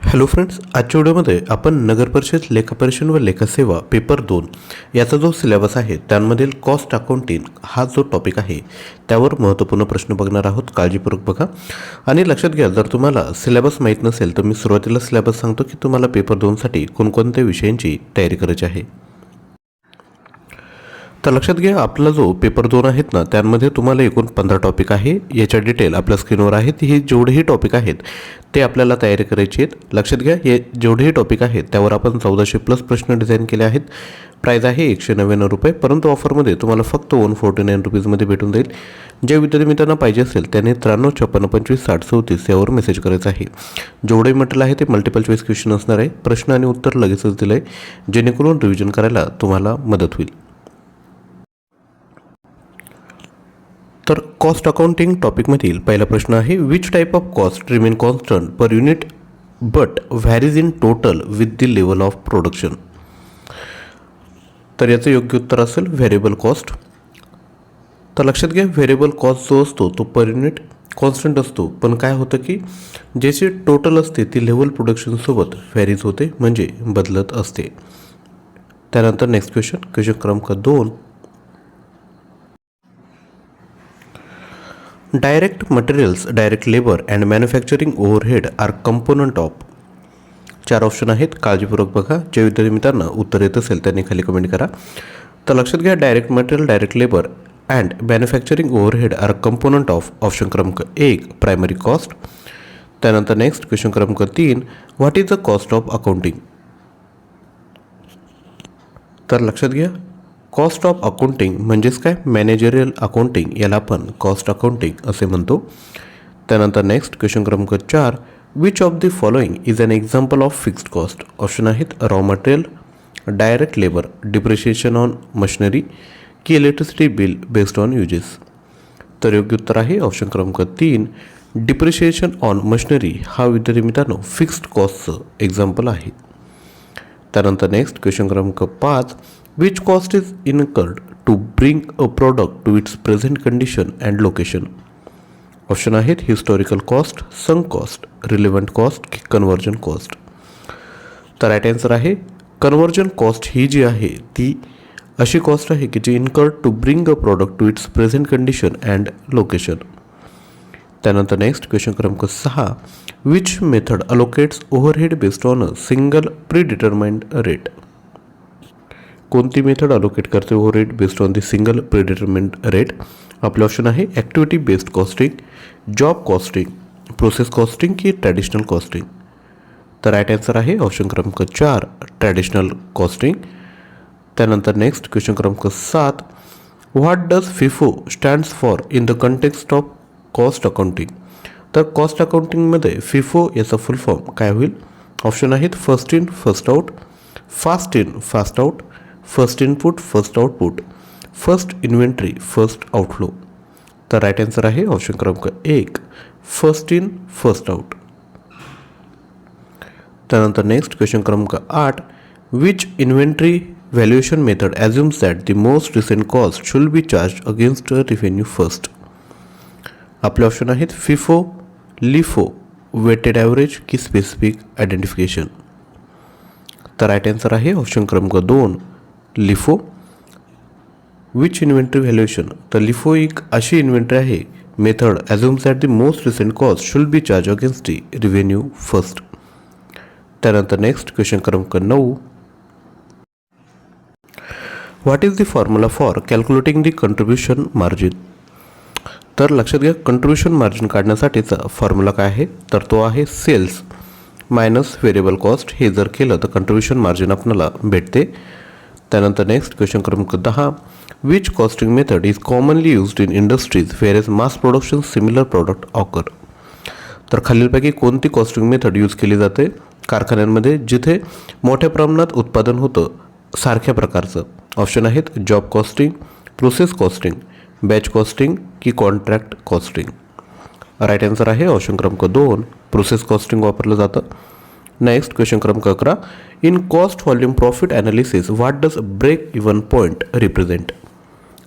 Hello friends, आजच्या व्हिडिओमध्ये आपण नगरपरिषद लेखापरीक्षण व लेखासेवा पेपर 2 याचा जो सिलेबस आहे त्यामधील कॉस्ट अकाउंटिंग हा जो टॉपिक आहे त्यावर महत्त्वपूर्ण प्रश्न बघणार आहोत. काळजीपूर्वक बघा आणि लक्षात घ्या, जर तुम्हाला सिलेबस माहीत नसेल तर मी सुरुवातीला सिलेबस सांगतो की तुम्हाला पेपर 2साठी कोणकोणत्या विषयांची तयारी करायची आहे. तर लक्षात घ्या, आपला जो पेपर 2 आहेत ना त्यामध्ये तुम्हाला एकूण 15 टॉपिक आहे. याच्या डिटेल आपल्या स्क्रीनवर आहेत. हे जेवढेही टॉपिक आहेत ते आपल्याला तयारी करायची आहेत. लक्षात घ्या, हे जेवढेही टॉपिक आहेत त्यावर आपण 1400+ प्रश्न डिझाईन केले आहेत. प्राईज आहे 199 रुपये, परंतु ऑफरमध्ये तुम्हाला फक्त 149 रुपीजमध्ये भेटून जाईल. जे विद्यार्थी मित्रांना पाहिजे असेल त्याने 9356556034 यावर मेसेज करायचा आहे. जेवढे मटेरियल आहे ते मल्टिपल चॉईस क्वेश्चन असणार आहे. प्रश्न आणि उत्तर लगेचच दिलं आहे जेणेकरून रिव्हिजन करायला तुम्हाला मदत होईल. तर कॉस्ट अकाउंटिंग टॉपिकमधील पहिला प्रश्न आहे, which type of cost remain constant per unit but varies in total with the level of production. तर याचं योग्य उत्तर असेल व्हेरिएबल कॉस्ट. तर लक्षात घ्या, व्हेरिएबल कॉस्ट जो असतो तो पर युनिट कॉन्स्टंट असतो, पण काय होतं की ज्याची टोटल असते ती लेवल प्रोडक्शनसोबत व्हॅरीज होते, म्हणजे बदलत असते. त्यानंतर नेक्स्ट क्वेश्चन क्रमांक 2, direct materials, direct labour and manufacturing overhead are component of. 4 option आहेत, काळजीपूर्वक बघा. जे विद्यार्थी मित्रांना उत्तर येत असेल त्यांनी खाली कमेंट करा. तर लक्षात घ्या, direct material, direct labour and manufacturing overhead are component of option क्रमांक 1 प्रायमरी कॉस्ट. त्यानंतर नेक्स्ट क्वेश्चन क्रमांक 3, what is the cost of accounting. तर लक्षात घ्या, कॉस्ट ऑफ अकाउंटिंग म्हणजेच काय, मॅनेजरियल अकाउंटिंग, याला आपण कॉस्ट अकाउंटिंग असे म्हणतो. त्यानंतर नेक्स्ट क्वेश्चन क्रमांक 4, which of the following is an example of fixed cost. Option आहेत raw material, direct labour, depreciation on machinery की electricity bill based on uses. तर योग्य उत्तर आहे ऑप्शन क्रमांक 3, डिप्रिशिएशन ऑन मशिनरी हा विद्यार्थी मित्रांनो फिक्स्ड कॉस्टचं एक्झाम्पल आहे. त्यानंतर नेक्स्ट क्वेश्चन क्रमांक 5, which cost is incurred to bring a product to its present condition and location. Option आहेत historical cost, sunk cost, relevant cost की कन्व्हर्जन कॉस्ट. तर राईट आन्सर आहे कन्व्हर्जन कॉस्ट. ही जी आहे ती अशी कॉस्ट आहे की जी incurred to bring a product to its present condition and location. त्यानंतर नेक्स्ट क्वेश्चन क्रमांक 6, which method allocates overhead based on a single predetermined rate. कोणती मेथड अलोकेट करते overhead based on the single predetermined rate. आपले option आहे activity based costing, job costing, process costing की traditional costing. तर right answer आहे option क्रमांक 4 traditional costing. त्यानंतर next question क्रमांक 7, what does FIFO stands for in the context of cost accounting. तर cost अकाउंटिंगमध्ये फिफो याचा फुल फॉर्म काय होईल. ऑप्शन आहेत first in first out, fast in fast out, first input first output, first inventory first outflow. तर right answer आहे option क्रमांक 1 first in first out. त्यानंतर नेक्स्ट क्वेश्चन क्रमांक 8, which inventory valuation method assumes that the most recent cost should be charge against revenue first. आपले option आहेत FIFO, LIFO, weighted average की specific identification. तर right answer आहे option क्रमांक 2 LIFO. Which inventory valuation. तर LIFO एक अशी inventory आहे method assumes that the most recent cost should be charge against the revenue first. त्यानंतर नेक्स्ट क्वेश्चन क्रमांक 9, what is the formula for calculating the contribution margin. तर लक्षात घ्या, contribution margin काढण्यासाठीचा formula काय आहे, तर तो आहे सेल्स मायनस व्हेरिएबल कॉस्ट. हे जर केलं तर कंट्रीब्युशन मार्जिन आपल्याला भेटते. त्यानंतर नेक्स्ट क्वेश्चन क्रमांक 10, which costing method is commonly used in industries where as mass production similar product occur. तर खालीलपैकी कोणती कॉस्टिंग मेथड यूज केली जाते कारखान्यांमध्ये जिथे मोठ्या प्रमाणात उत्पादन होतं सारख्या प्रकारचं. ऑप्शन आहेत job costing, process costing, batch costing की कॉन्ट्रॅक्ट कॉस्टिंग. राईट आन्सर आहे ऑप्शन क्रमांक 2 प्रोसेस कॉस्टिंग वापरलं जातं. नेक्स्ट क्वेश्चन क्रमांक 11, in cost volume profit analysis what does break even point represent.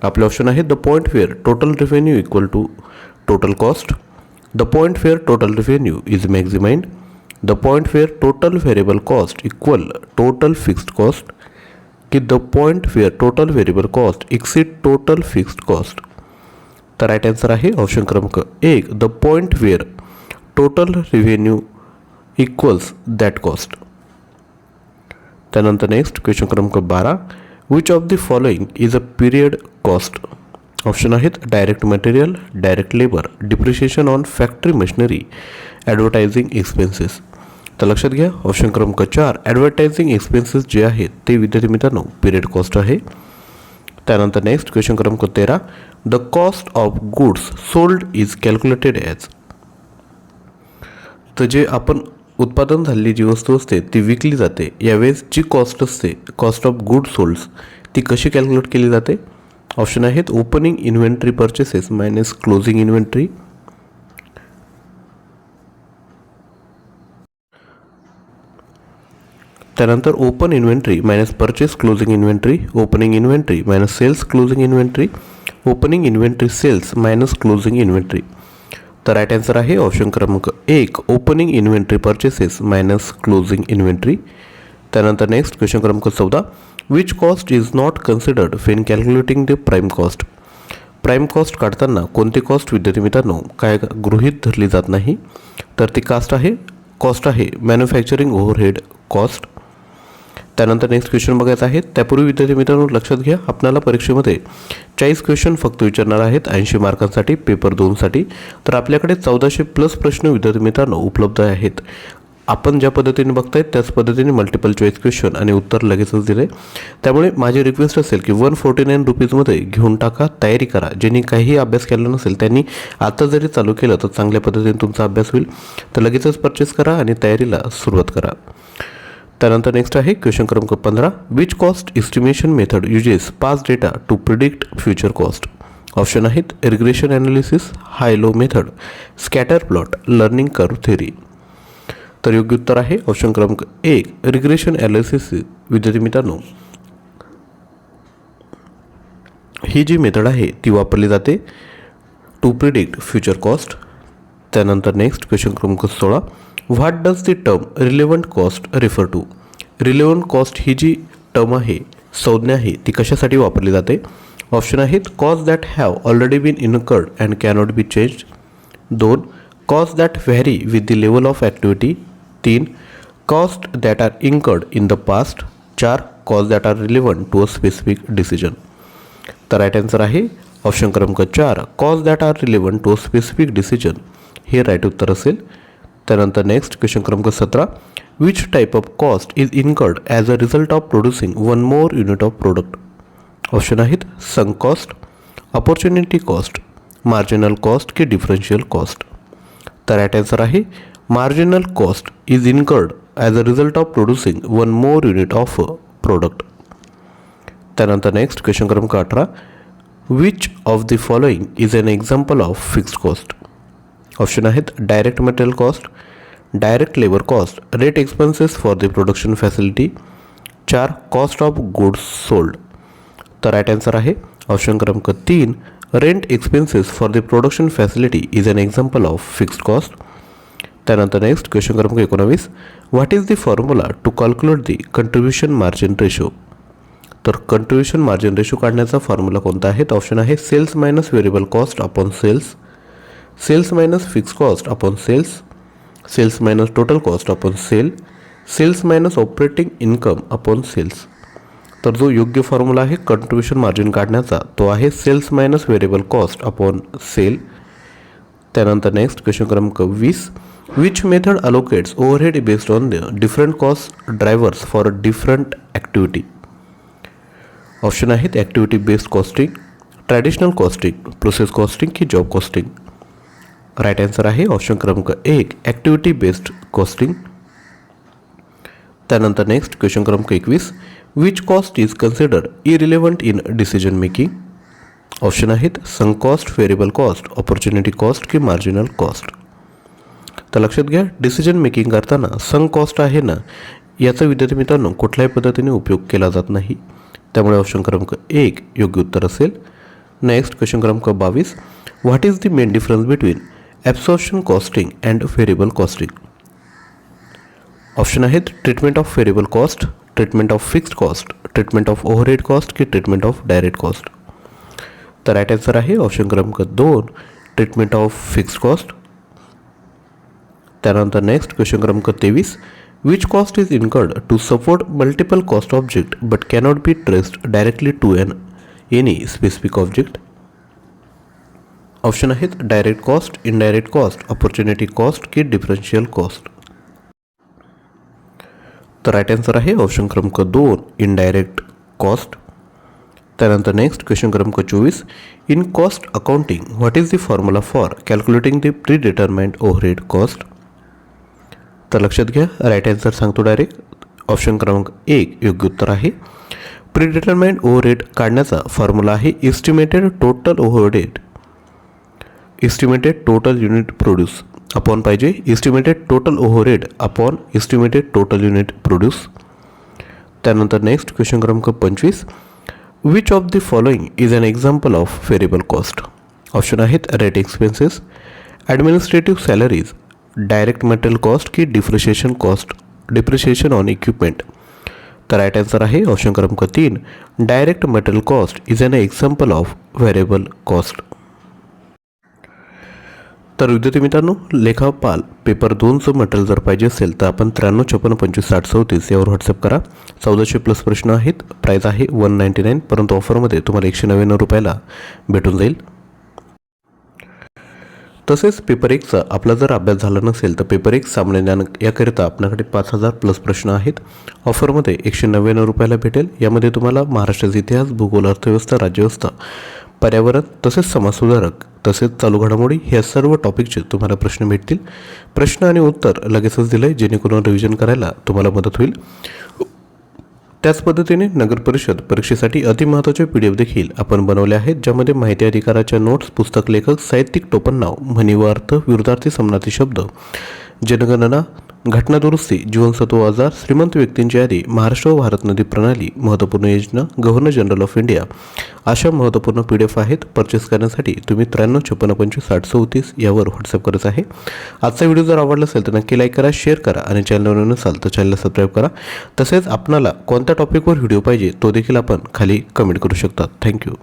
आपले ऑप्शन आहे the point where total revenue equal to total cost, the point where total revenue is maximized, the point where total variable cost equal total fixed cost की the point where total variable cost exceed total fixed cost. तर right answer आहे option क्रमांक 1, the point where total revenue equals that cost. त्यानंतर next question क्रमांक 12, which of the following is a period cost. Option आहेत direct material, direct labour, depreciation on factory machinery, advertising expenses. तर लक्षात घ्या option क्रमांक 4, advertising expenses जे आहेत ते विद्यार्थी मित्रांनो पिरियड कॉस्ट आहे. त्यानंतर नेक्स्ट क्वेश्चन क्रमांक 13, the cost of goods sold is calculated as. तर जे आपण उत्पादन झालेली जी वस्तू असते ती विकली जाते यावेळेस जी कॉस्ट असते कॉस्ट ऑफ गुड सोल्ड्स ती कशी कॅल्क्युलेट केली जाते. ऑप्शन आहेत opening inventory purchases minus closing inventory, त्यानंतर open inventory minus purchase closing inventory, opening inventory minus sales closing inventory, opening inventory sales minus closing inventory. तर right answer आहे option क्रमांक 1, opening inventory purchases minus closing inventory. त्यानंतर next question क्रमांक 14, which cost is not considered when calculating the prime cost. Prime cost काढताना कोणती cost विद्यार्थी मित्रांनो काय गृहीत धरली जात नाही. तर ती कॉस्ट आहे मॅन्युफॅक्चरिंग ओव्हरहेड कॉस्ट. त्यानंतर नेक्स्ट क्वेश्चन बघायचा आहे. त्यापूर्वी विद्यार्थी मित्रांनो लक्षात घ्या आपल्याला परीक्षेमध्ये 40 क्वेश्चन फक्त विचारणार आहेत 80 मार्कांसाठी पेपर 2साठी. तर आपल्याकडे 1400+ प्रश्न विद्यार्थी मित्रांनो उपलब्ध आहेत. आपण ज्या पद्धतीने बघताय त्याच पद्धतीने मल्टिपल चॉईस क्वेश्चन आणि उत्तर लगेचच दिले. त्यामुळे माझी रिक्वेस्ट असेल की 149 रुपीजमध्ये घेऊन टाका, तयारी करा. ज्यांनी काही अभ्यास केला नसेल त्यांनी आता जरी चालू केलं तर चांगल्या पद्धतीने तुमचा अभ्यास होईल. तर लगेचच परचेस करा आणि तयारीला सुरुवात करा. त्यानंतर नेक्स्ट आहे क्वेश्चन क्रमांक 15, which cost estimation method uses past data to predict future cost. Option आहेत regression analysis, high low method, scatter plot, learning curve theory. तर योग्य उत्तर आहे ऑप्शन क्रमांक 1, रिग्रेशन ॲनालिसिस. विद्यार्थी मित्रांनो ही जी मेथड आहे ती वापरली जाते टू प्रिडिक्ट फ्युचर कॉस्ट. त्यानंतर नेक्स्ट क्वेश्चन क्रमांक 16, what does the term relevant cost refer to. Relevant cost ही जी टर्म आहे संज्ञा आहे ती कशासाठी वापरली जाते. ऑप्शन आहेत cost that have already been incurred and cannot be changed. 2, cost that vary with the level of activity. 3, cost that are incurred in the past. 4, cost that are relevant to a specific decision. तर right answer आहे option क्रमांक 4, cost that are relevant to a specific decision हे right उत्तर असेल. त्यानंतर next question क्रमांक 17, which type of cost is incurred as a result of producing one more unit of product. Option आहेत sunk cost, opportunity cost, marginal cost की differential cost. तर right answer आहे marginal cost is incurred as a result of producing one more unit of product. त्यानंतर next question क्रमांक 18, which of the following is an example of fixed cost. Option आहेत direct material cost, direct labour cost, rate expenses for the production facility. 4, cost of goods sold. तर right answer आहे option क्रमांक 3, rent expenses for the production facility is an example of fixed cost. त्यानंतर next question क्रमांक 19, what is the formula to calculate the contribution margin ratio. तर contribution margin ratio काढण्याचा formula कोणता आहे. Option आहे sales minus variable cost upon sales, sales minus fix cost upon sales, sales minus total cost upon sale, sales minus operating income upon sales. तर जो योग्य formula आहे contribution margin काढण्याचा तो आहे sales minus variable cost upon sale. त्यानंतर next question क्रमांक 20, which method allocates overhead based on the different cost drivers for different activity. Option आहेत activity based costing, traditional costing, process costing की job costing. Right answer आहे option क्रमांक 1, activity based costing. त्यानंतर next question क्रमांक 21, which cost is considered irrelevant in decision making. Option आहेत sunk cost, variable cost, opportunity cost की marginal cost. तर लक्षात घ्या डिसिजन मेकिंग करताना संक कॉस्ट आहे ना याचा विद्यार्थी मित्रांनो कुठल्याही पद्धतीने उपयोग केला जात नाही. त्यामुळे ऑप्शन क्रमांक 1 योग्य उत्तर असेल. नेक्स्ट क्वेश्चन क्रमांक 22, what is the main difference between absorption costing and variable costing. Option आहेत treatment of variable cost, treatment of fixed cost, treatment of overhead cost की ट्रीटमेंट ऑफ डायरेक्ट कॉस्ट. तर right answer आहे option क्रमांक 2 treatment of fixed cost. त्यानंतर next question क्रमांक 23 which cost is incurred to support multiple cost object but cannot be traced directly to any specific object. Option आहेत direct cost, indirect cost, opportunity cost की differential cost. तर right answer आहे option क्रमांक 2 indirect cost. त्यानंतर next question क्रमांक 24 in cost accounting what is the formula for calculating the predetermined overhead cost. तर लक्षात घ्या राईट आन्सर सांगतो डायरेक्ट. ऑप्शन क्रमांक 1 योग्य उत्तर आहे. प्री डिटर्माइंड ओव्हरहेड काढण्याचा फॉर्म्युला आहे estimated total overhead, estimated total unit produce upon पाहिजे estimated total overhead upon estimated total unit produce. त्यानंतर नेक्स्ट क्वेश्चन क्रमांक 25 which of the following is an example of variable cost. Option आहेत rate expenses, administrative salaries, direct material cost की depreciation cost, depreciation on equipment. तर right answer आहे option क्रमांक 3 direct material cost is an example of variable cost. तर विद्यार्थी मित्रांनो लेखापाल paper 2चं material जर पाहिजे असेल तर आपण 9356566037 यावर व्हॉट्सअप करा. 1400+ प्रश्न आहेत. प्राईज आहे 199 परंतु ऑफरमध्ये तुम्हाला 199 रुपयाला भेटून जाईल. तसेच पेपर 1चा आपला जर अभ्यास झाला नसेल तर पेपर 1 सामान्य ज्ञान याकरिता आपल्याकडे 5000+ प्रश्न आहेत. ऑफरमध्ये 199 रुपयाला भेटेल. यामध्ये तुम्हाला महाराष्ट्राचा इतिहास, भूगोल, अर्थव्यवस्था, राज्यव्यवस्था, पर्यावरण तसेच समाजसुधारक तसेच चालू घडामोडी ह्या सर्व टॉपिकचे तुम्हाला प्रश्न भेटतील. प्रश्न आणि उत्तर लगेचच दिलं आहे जेणेकरून रिव्हिजन करायला तुम्हाला मदत होईल. त्याच पद्धतीने नगर परिषद परीक्षेसाठी अतिमहत्त्वाचे PDF देखील आपण बनवले आहेत ज्यामध्ये माहिती अधिकाराच्या नोट्स, पुस्तक लेखक, साहित्यिक टोपण नाव, म्हणी व अर्थ, विरुद्धार्थी समानार्थी शब्द, जनगणना, घटना दुरुस्ती, जीवनसत्व आजार, श्रीमंत व्यक्तींची यादी, महाराष्ट्र व भारत नदी प्रणाली, महत्त्वपूर्ण योजना, गव्हर्नर जनरल ऑफ इंडिया अशा महत्त्वपूर्ण PDF आहेत. परचेस करण्यासाठी तुम्ही 9356566037 यावर व्हॉट्सअप करत आहे. आजचा व्हिडिओ जर आवडला असेल तर नक्की लाईक करा, शेअर करा आणि चॅनलवर नसाल तर चॅनलला सबस्क्राईब करा. तसेच आपणाला कोणत्या टॉपिकवर व्हिडिओ पाहिजे तो देखील आपण खाली कमेंट करू शकता. थँक्यू.